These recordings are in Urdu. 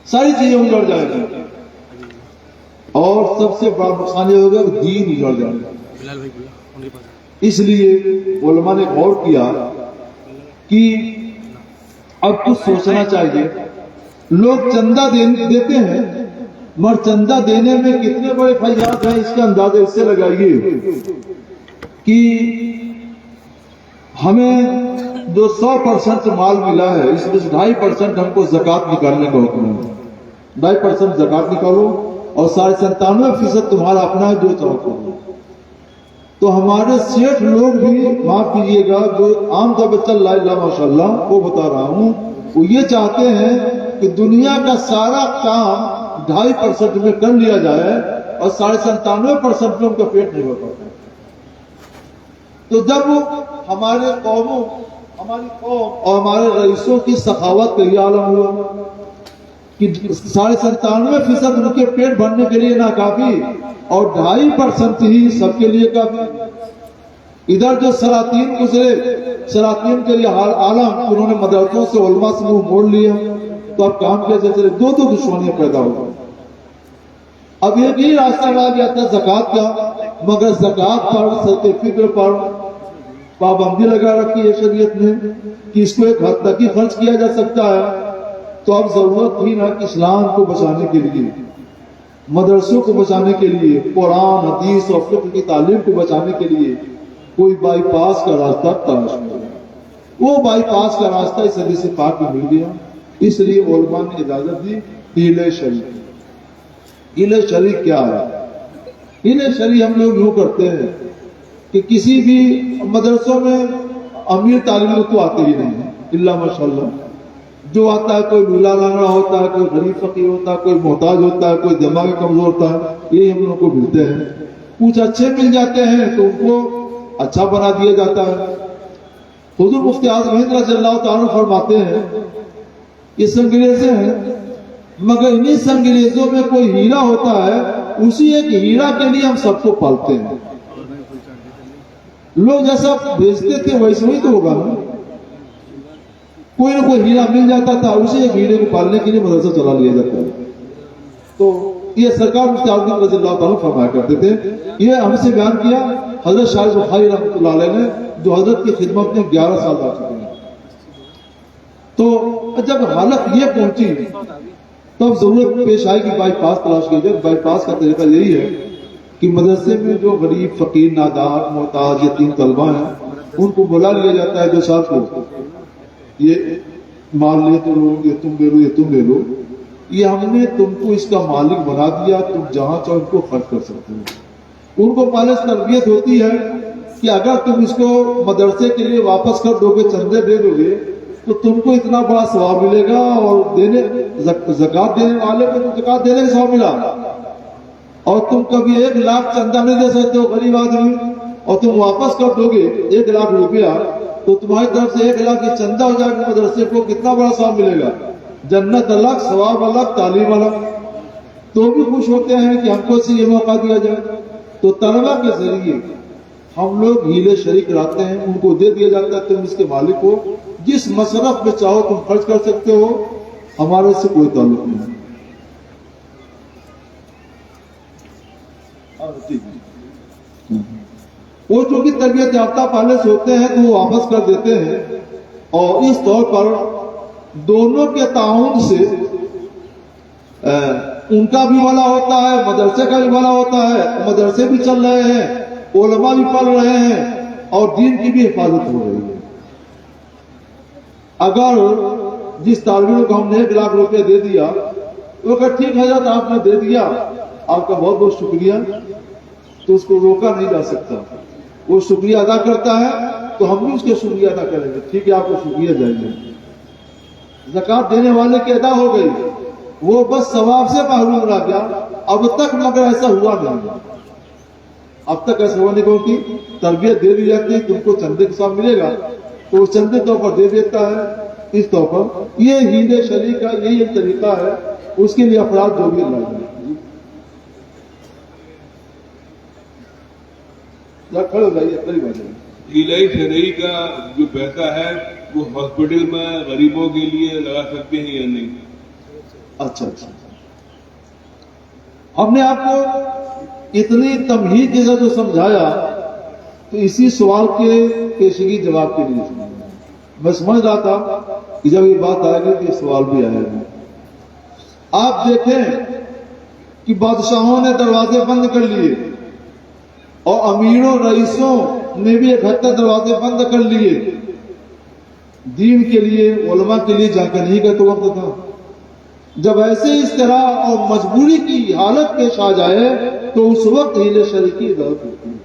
ساری چیزیں اجڑ جائیں گی، اور سب سے بڑا نقصان یہ ہوگا کہ دین اجڑ جائے گا۔ اس لیے علماء نے غور کیا کہ اب کچھ سوچنا چاہیے۔ لوگ چندہ دیتے ہیں، مگر چندہ دینے میں کتنے بڑے فیاض ہیں اس کا اندازہ اس سے لگائیے کہ ہمیں جو 100% مال ملا ہے اس میں 2.5% ہم کو زکوٰۃ نکالنے کا حکم ہے۔ 2.5% زکوٰۃ نکالو اور 97.5% تمہارا اپنا ہے، جو چاہو کرو۔ تو ہمارے سیٹھ لوگ بھی، معاف کیجیے گا، جو عام طور پر چل رہا ہے ماشاء اللہ، وہ بتا رہا ہوں، وہ یہ چاہتے ہیں کہ دنیا کا سارا کام 2.5% میں کر لیا جائے اور 97.5% میں ان کا پیٹ نہیں بھر پاتا۔ تو جب ہماری قوم اور ہمارے رئیسوں کی سخاوت کا یہ عالم ہوا کہ 97.5% ان کے پیٹ بھرنے کے لیے ناکافی اور 2.5% ہی سب کے لیے کافی۔ ادھر جو سلاطین گزرے، سلاطین کے لیے عالم، انہوں نے مدرسوں سے علماء سے منہ موڑ لیا، تو اب کام کیسے چلے؟ دو دشمنیاں پیدا ہو گئی۔ اب ایک ہی راستہ لا گیا تھا زکوٰۃ کا، مگر زکوٰۃ پر، صدقہ فطر پر پابندی لگا رکھی ہے شریعت نے کہ اس کو ایک حد تک ہی خرچ کیا جا سکتا ہے۔ تو اب ضرورت تھی نا کہ اسلام کو بچانے کے لیے، مدرسوں کو بچانے کے لیے، قرآن حدیث اور فقہ کی تعلیم کو بچانے کے لیے کوئی بائی پاس کا راستہ تلاش کیا۔ وہ بائی پاس کا راستہ اس حدیث پاک میں مل گیا، اس لیے علماء نے اجازت دی حیلہ شریع۔ حیلہ شریع کیا ہے؟ حیلہ شریع ہم لوگ یوں کرتے ہیں کہ کسی بھی مدرسوں میں امیر طالب تو آتے ہی نہیں ہیں، اللہ ماشاءاللہ۔ جو آتا ہے کوئی لولا لانگڑا ہوتا ہے، کوئی غریب فقیر ہوتا ہے، کوئی محتاج ہوتا ہے، کوئی دماغ کمزور ہوتا ہے، یہی ہم لوگ کو ملتے ہیں۔ کچھ اچھے مل جاتے ہیں تو ان کو اچھا بنا دیا جاتا ہے۔ حضور مفتی اعظم ہند رضی اللہ تعالیٰ فرماتے ہیں یہ سنگریزے ہیں، مگر انہی سنگریزوں میں کوئی ہیرا ہوتا ہے، اسی ایک ہیرا کے لیے ہم سب کو پالتے ہیں۔ لوگ جیسا بھیجتے تھے ویسے ہی تو ہوگا نا، کوئی نہ کوئی ہیرا مل جاتا تھا، اسی ایک ہیرے کو پالنے کے لیے مدرسہ چلا لیا جاتا ہے۔ تو یہ سرکار مفتی اعظم رضی اللہ تعالیٰ فرمایا کرتے تھے۔ یہ ہم سے بیان کیا حضرت شاہ بخاری رحمۃ اللہ علیہ نے، جو حضرت کی خدمت میں 11 سال رہ چکے ہیں۔ تو جب حالت یہ پہنچی تب ضرورت پیش آئی کہ بائی پاس تلاش کیا جائے۔ بائی پاس کا طریقہ یہی ہے کہ مدرسے میں جو غریب فقیر نادار محتاج یتیم طلبہ ہیں ان کو بلا لیا جاتا ہے، جو صاحب کو یہ مال لے تو لو، یہ تم لے لو، یہ تم لے لو، یہ ہم نے تم کو اس کا مالک بنا دیا، تم جہاں چاہو ان کو خرچ کر سکتے ہو۔ ان کو پہلے سے تربیت ہوتی ہے کہ اگر تم اس کو مدرسے کے لیے واپس کر دو گے، چندے دے دو گے، تو تم کو اتنا بڑا ثواب ملے گا، اور زکوٰۃ دینے والے کو زکوٰۃ دینے کا ثواب ملا، اور تم کبھی 1 لاکھ چندہ نہیں دے سکتے ہو غریب آدمی، اور تم واپس کر دو گے 1 لاکھ روپیہ، تو تمہاری طرف سے 1 لاکھ کی چندہ ہو جائے گا، مدرسے کو کتنا بڑا ثواب ملے گا، جنت الگ، ثواب الگ، تعلیم الگ۔ تو بھی خوش ہوتے ہیں کہ ہم کو سے یہ موقع دیا جائے۔ تو طلبہ کے ذریعے ہم لوگ حیلہ شریع کراتے ہیں، ان کو دے دیا جاتا ہے تم اس کے مالک ہو، جس مصرف میں چاہو تم خرچ کر سکتے ہو، ہمارے سے کوئی تعلق نہیں۔ وہ چونکہ تربیت یافتہ پہلے سے ہوتے ہیں تو وہ واپس کر دیتے ہیں، اور اس طور پر دونوں کے تعاون سے ان کا بھی بھلا ہوتا ہے، مدرسے کا بھی بھلا ہوتا ہے، مدرسے بھی چل رہے ہیں، علماء بھی پڑھ رہے ہیں، اور دین کی بھی حفاظت ہو رہی ہے۔ اگر جس طالب علم کو ہم نے 1 لاکھ روپے دے دیا، وہ کہ ٹھیک حضرت آپ نے دے دیا، آپ کا بہت بہت شکریہ، تو اس کو روکا نہیں جا سکتا۔ وہ شکریہ ادا کرتا ہے تو ہم بھی اس کے شکریہ ادا کریں گے، ٹھیک ہے آپ کو شکریہ جائیے۔ زکوٰۃ دینے والے کی ادا ہو گئی، وہ بس ثواب سے محروم رہ گیا۔ اب تک مگر ایسا ہوا نہیں، اب تک ایسا ہوا نہیں، کیونکہ تربیت دے دی جاتی ہے، تم کو چندے کے ساتھ ملے گا، تو وہ چندے طور پر دے دیتا ہے۔ اس طور پر یہ حیلہ شریع کا یہی ایک طریقہ ہے، اس کے لیے افراد جو بھی اللہ جائے۔ کھڑے ہو جائیے، قریب آ جائیے۔ حیلہ شرعی کا جو پیسہ ہے وہ ہاسپٹل میں غریبوں کے لیے لگا سکتے ہیں یا نہیں؟ اچھا اچھا، ہم نے آپ کو اتنی تمہید کے ساتھ جو سمجھایا تو اسی سوال کے پیشگی جواب کے لیے میں سمجھ رہا تھا کہ جب یہ بات آئے گی تو یہ سوال بھی آئے گا. آپ دیکھیں کہ بادشاہوں نے دروازے بند کر لیے اور امیروں رئیسوں نے بھی ایک حد تک دروازے بند کر لیے. دین کے لیے، علماء کے لیے جا کے نہیں گئے تو وقت تھا. جب ایسے اس طرح اور مجبوری کی حالت پیش آ جائے تو اس وقت ہیلے شرعی کی اجازت ہوتی ہے.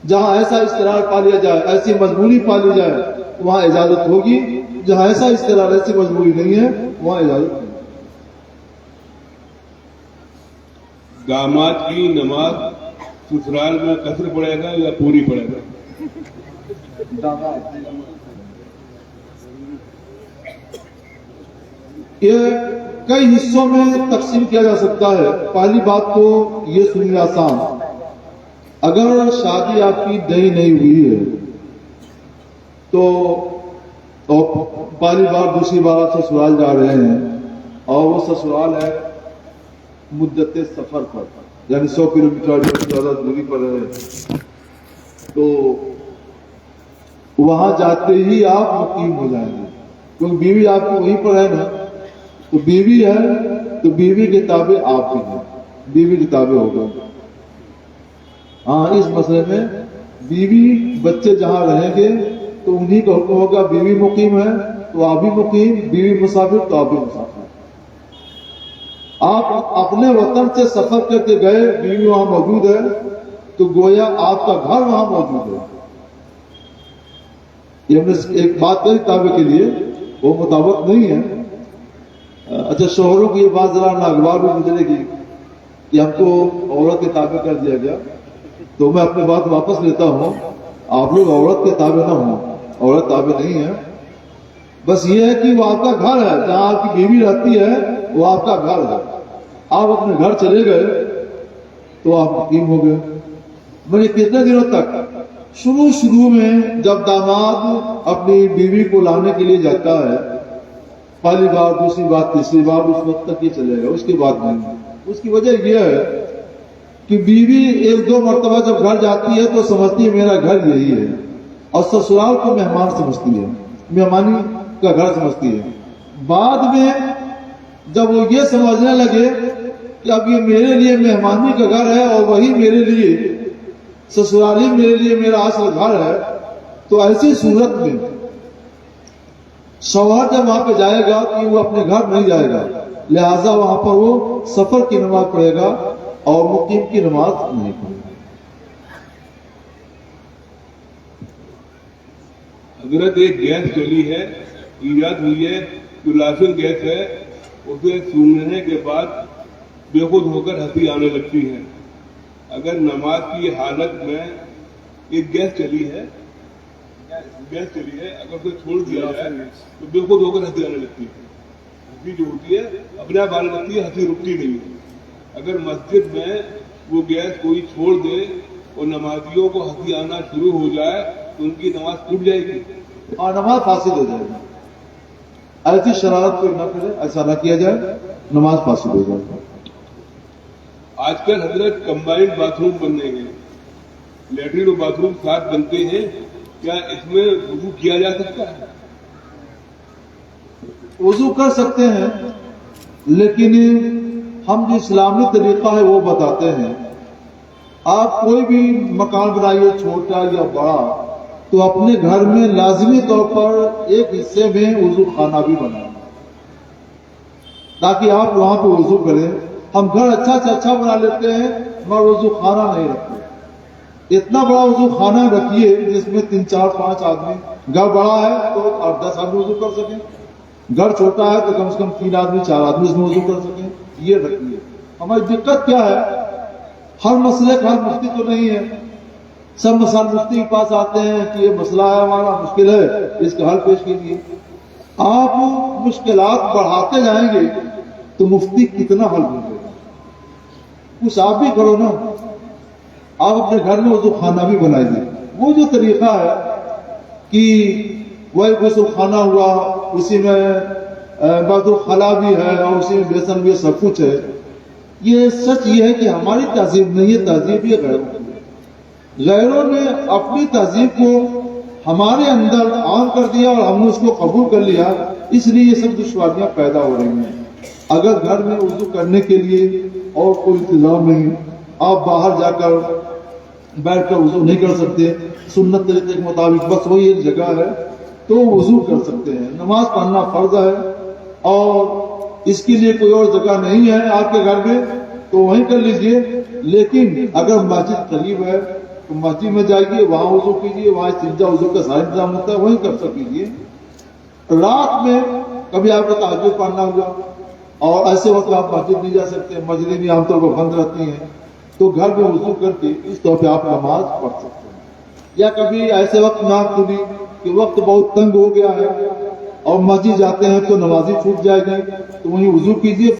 جہاں ایسا استقرار پا لیا جائے، ایسی مجبوری پا لی جائے، وہاں اجازت ہوگی. جہاں ایسا استقرار، ایسی مجبوری نہیں ہے، وہاں اجازت نہیں. داماد کی نماز سسرال میں قصر پڑے گا یا پوری پڑے گا؟ یہ کئی حصوں میں تقسیم کیا جا سکتا ہے. پہلی بات تو یہ سنی آسان، اگر شادی آپ کی نئی نہیں ہوئی ہے تو پہلی بار دوسری بار آپ سسرال جا رہے ہیں اور وہ سسرال ہے مدت سفر پر، یعنی 100 کلومیٹر زیادہ دوری پر ہے، تو وہاں جاتے ہی آپ مقیم ہو جائیں گے. کیونکہ بیوی آپ کی وہیں پر ہے نا، تو بیوی ہے تو بیوی کے تابع آپ بھی ہیں، بیوی کے تابع ہو گئے. ہاں، اس مسئلے میں بیوی بچے جہاں رہیں گے تو انہی کا حکم ہوگا. بیوی مقیم ہے تو آپ بھی مقیم، بیوی مسافر تو آپ بھی مسافر. آپ اپنے وطن سے سفر کر کے گئے، بیوی وہاں موجود ہے تو گویا آپ کا گھر وہاں موجود ہے. یہ ہم نے ایک بات کہی تابع کے لیے، وہ مطابق نہیں ہے. اچھا، شوہروں کی یہ بات ذرا ناگوار بھی گزرے گی کہ ہم کو عورت کے تابع کر دیا گیا، تو میں اپنی بات واپس لیتا ہوں. آپ لوگ عورت کے تابع نہ ہوں، عورت تابع نہیں ہے. بس یہ ہے کہ وہ آپ کا گھر ہے، جہاں آپ کی بیوی رہتی ہے وہ آپ کا گھر ہے. آپ اپنے گھر چلے گئے تو آپ مقیم ہو گئے. میں نے کتنے دنوں تک، شروع میں جب داماد اپنی بیوی کو لانے کے لیے جاتا ہے، پہلی بار، دوسری بار، تیسری بار، اس وقت تک یہ چلے گا، اس کے بعد نہیں. اس کی وجہ یہ ہے کہ بیوی 1-2 مرتبہ جب گھر جاتی ہے تو سمجھتی ہے میرا گھر یہی ہے، اور سسرال کو مہمان سمجھتی ہے، مہمانی کا گھر سمجھتی ہے. بعد میں جب وہ یہ سمجھنے لگے کہ اب یہ میرے لیے مہمانی کا گھر ہے اور وہی میرے لیے سسرالی، میرے لیے میرا اصل گھر ہے، تو ایسی صورت میں شوہر جب وہاں پہ جائے گا کہ وہ اپنے گھر نہیں جائے گا، لہذا وہاں پر وہ سفر کی نماز پڑھے گا اور مقیم کی نماز نہیں پڑھے گا. حضرت ایک گیس چلی ہے، ایجاد ہوئی ہے، جو لازم گیس ہے، اسے سونگنے کے بعد بے خود ہو کر ہنسی آنے لگتی ہے. اگر نماز کی حالت میں ایک گیس چلی ہے، اگر اسے چھوڑ دیا جائے تو بے خود ہو کر ہنسی آنے لگتی ہے. ہنسی جو ہوتی ہے اپنے آپ آنے لگتی ہے، ہنسی رکتی نہیں ہے. اگر مسجد میں وہ گیس کوئی چھوڑ دے اور نمازیوں کو ہنسی آنا شروع ہو جائے تو ان کی نماز ٹوٹ جائے گی اور نماز فاسد ہو جائے گی. ایسی شرارت کوئی نہ کرے، ایسا نہ کیا جائے، نماز فاسد ہو جائے گی. آج کل حضرت کمبائنڈ باتھ روم بننے گئے، لیٹرین اور باتھ روم ساتھ بنتے ہیں، کیا اس میں وضو کیا جا سکتا ہے؟ وضو کر سکتے ہیں، لیکن ہم جو اسلامی طریقہ ہے وہ بتاتے ہیں. آپ کوئی بھی مکان بنائیے، چھوٹا یا بڑا، تو اپنے گھر میں لازمی طور پر ایک حصے میں وضو خانہ بھی بنائیں تاکہ آپ وہاں پہ وضو کریں. ہم گھر اچھا سے اچھا بنا لیتے ہیں مگر وضو خانہ نہیں رکھتے. اتنا بڑا وضو خانہ رکھیے جس میں 3, 4, 5 آدمی. گھر بڑا ہے تو 8-10 آدمی وضو کر سکیں، گھر چھوٹا ہے تو کم سے کم 3 آدمی 4 آدمی اس میں وضو کر سکیں. یہ رکھیے. ہماری دقت کیا ہے، ہر مسئلے کا حل مفتی تو نہیں ہے. سب مسائل مفتی کے پاس آتے ہیں کہ یہ مسئلہ ہے ہمارا، مشکل ہے، اس کا حل پیش کیجیے. آپ مشکلات بڑھاتے جائیں گے تو مفتی کتنا حل دے گا. کچھ آپ بھی کرو نا. آپ اپنے گھر میں وضو خانہ بھی بنائیے. وہ جو طریقہ ہے کہ وہ غسل خانہ ہوا، اسی میں بعض خلا بھی ہے اور اسی میں بیسن بھی سب کچھ ہے. یہ سچ یہ ہے کہ ہماری تہذیب نہیں ہے، تہذیب یہ غیروں کی ہے. غیروں نے اپنی تہذیب کو ہمارے اندر عام کر دیا اور ہم نے اس کو قبول کر لیا، اس لیے یہ سب دشواریاں پیدا ہو رہی ہیں. اگر گھر میں وضو کرنے کے لیے اور کوئی انتظام نہیں، آپ باہر جا کر بیٹھ کر وضو نہیں کر سکتے، سنت طریقے کے مطابق بس وہی ایک جگہ ہے تو وضو کر سکتے ہیں. نماز پڑھنا فرض ہے اور اس کے لیے کوئی اور جگہ نہیں ہے آپ کے گھر میں تو وہیں کر لیجئے. لیکن اگر مسجد قریب ہے تو مسجد میں جائیے، وہاں وضو کیجیے، وہاں استنجا وضو کا سارا انتظام ہوتا ہے، وہیں کر سکیے. رات میں کبھی آپ کو تہجد پڑھنا ہوا اور ایسے وقت آپ مسجد نہیں جا سکتے، مسجدیں بھی عام طور پر بند رہتی ہیں، تو گھر میں وضو کر کے اس طور پہ آپ نماز پڑھ سکتے ہیں. یا کبھی ایسے وقت نہ کھلی کہ وقت بہت تنگ ہو گیا ہے اور مسجد جاتے ہیں تو نمازی چھوٹ جائے گی، تو وہیں وضو کیجیے،